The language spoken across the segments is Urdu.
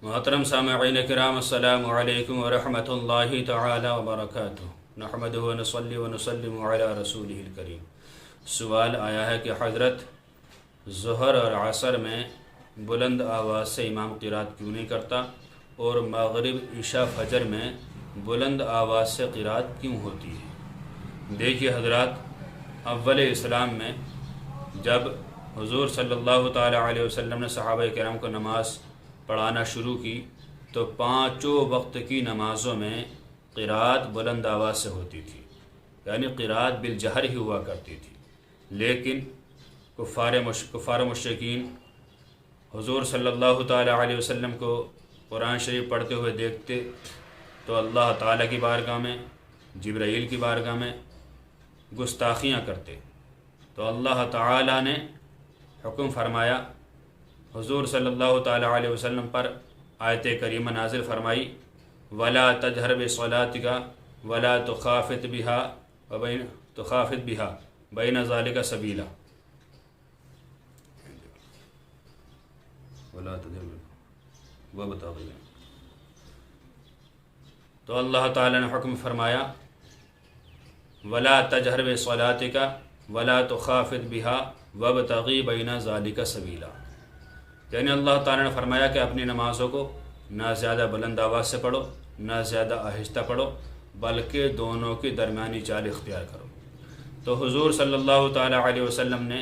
محترم سامعین کرام، السلام علیکم ورحمۃ اللہ تعالی وبرکاتہ۔ نحمدہ ونصلی ونسلم علی رسولہ الکریم۔ سوال آیا ہے کہ حضرت ظہر اور عصر میں بلند آواز سے امام قرات کیوں نہیں کرتا، اور مغرب عشاء فجر میں بلند آواز سے قرات کیوں ہوتی ہے؟ دیکھیے حضرات، اول اسلام میں جب حضور صلی اللہ تعالی علیہ وسلم نے صحابہ کرام کو نماز پڑھانا شروع کی تو پانچوں وقت کی نمازوں میں قرات بلند آواز سے ہوتی تھی، یعنی قرات بالجہر ہی ہوا کرتی تھی۔ لیکن کفار مشرکین حضور صلی اللہ تعالی علیہ وسلم کو قرآن شریف پڑھتے ہوئے دیکھتے تو اللہ تعالیٰ کی بارگاہ میں، جبرائیل کی بارگاہ میں گستاخیاں کرتے، تو اللہ تعالیٰ نے حکم فرمایا، حضور صلی اللہ تعالی علیہ وسلم پر آیت کریمہ نازل فرمائی، وَلَا تَجْهَرْ بِصَلَاتِكَ وَلَا تُخَافِتْ بِهَا بَيْنَ ذَلِكَ سَبِيلًا۔ تو اللہ تعالی نے حکم فرمایا، وَلَا تَجْهَرْ بِصَلَاتِكَ وَلَا تُخَافِتْ بِهَا وَابْتَغِ بَيْنَ ذَلِكَ سَبِيلًا۔ یعنی اللہ تعالیٰ نے فرمایا کہ اپنی نمازوں کو نہ زیادہ بلند آواز سے پڑھو نہ زیادہ آہستہ پڑھو، بلکہ دونوں کی درمیانی چال اختیار کرو۔ تو حضور صلی اللہ تعالیٰ علیہ وسلم نے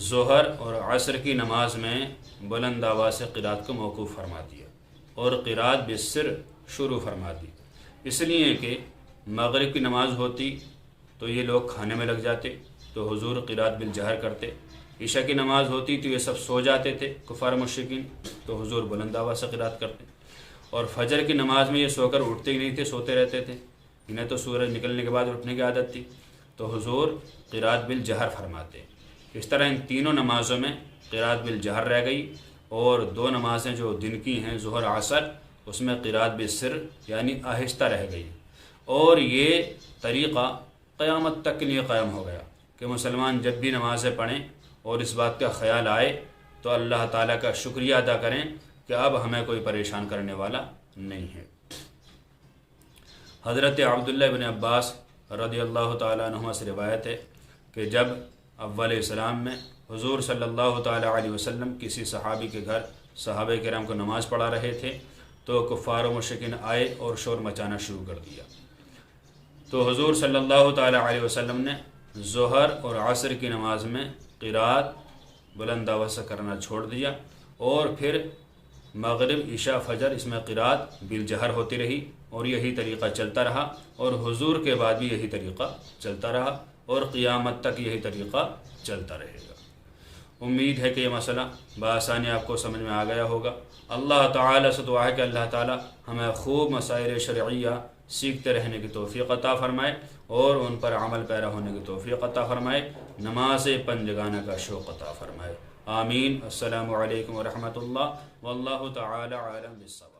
ظہر اور عصر کی نماز میں بلند آواز سے قرات کو موقوف فرما دیا اور قرات بالسر شروع فرما دی، اس لیے کہ مغرب کی نماز ہوتی تو یہ لوگ کھانے میں لگ جاتے تو حضور قرات بالجہر کرتے، عشاء کی نماز ہوتی تو یہ سب سو جاتے تھے کفار مشرکین، تو حضور بلند آواز سے قرات کرتے، اور فجر کی نماز میں یہ سو کر اٹھتے ہی نہیں تھے، سوتے رہتے تھے، انہیں تو سورج نکلنے کے بعد اٹھنے کی عادت تھی، تو حضور قرات بالجہر فرماتے۔ اس طرح ان تینوں نمازوں میں قرات بالجہر رہ گئی، اور دو نمازیں جو دن کی ہیں ظہر عصر، اس میں قرات بالسر یعنی آہستہ رہ گئی، اور یہ طریقہ قیامت تک کے لیے قائم ہو گیا کہ مسلمان جب بھی نمازیں پڑھیں اور اس بات کا خیال آئے تو اللہ تعالیٰ کا شکریہ ادا کریں کہ اب ہمیں کوئی پریشان کرنے والا نہیں ہے۔ حضرت عبداللہ بن عباس رضی اللہ تعالیٰ عنہما سے روایت ہے کہ جب اول اسلام میں حضور صلی اللہ تعالیٰ علیہ وسلم کسی صحابی کے گھر صحابہ کرام کو نماز پڑھا رہے تھے تو کفار و مشرکین آئے اور شور مچانا شروع کر دیا، تو حضور صلی اللہ تعالیٰ علیہ وسلم نے ظہر اور عصر کی نماز میں قرات بلند آواز سے کرنا چھوڑ دیا، اور پھر مغرب عشاء فجر اس میں قرات بالجہر ہوتی رہی، اور یہی طریقہ چلتا رہا، اور حضور کے بعد بھی یہی طریقہ چلتا رہا، اور قیامت تک یہی طریقہ چلتا رہے گا۔ امید ہے کہ یہ مسئلہ بآسانی آپ کو سمجھ میں آ گیا ہوگا۔ اللہ تعالیٰ سے دعا ہے کہ اللہ تعالیٰ ہمیں خوب مسائل شرعیہ سیکھتے رہنے کی توفیق عطا فرمائے اور ان پر عمل پیرا ہونے کی توفیق عطا فرمائے، نماز پنجگانہ کا شوق عطا فرمائے، آمین۔ السلام علیکم ورحمۃ اللہ، واللہ تعالی عالم بالصواب۔